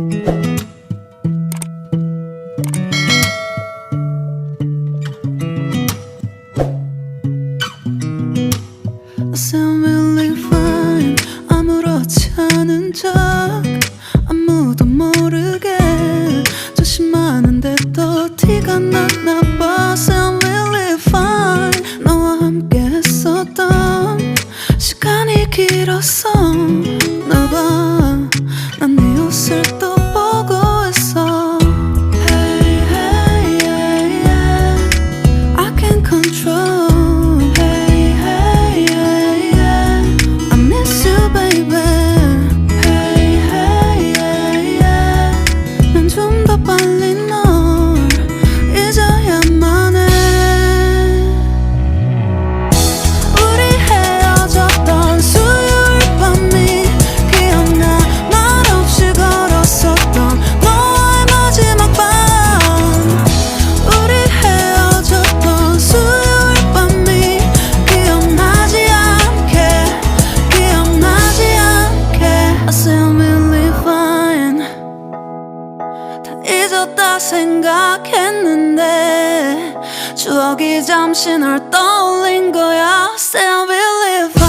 I sound really fine. 아무렇지 않은 척 아무도 모르게 조심하는데 또 티가 나나 봐. Sound really fine. 너와 함께 했었던 시간이 길었어. 나 봐, 난 네 옷을 또 보고 있어. Hey, hey, yeah, yeah. I can't control. 생각했는데 추억이 잠시 널 떠올린 거야. Still believe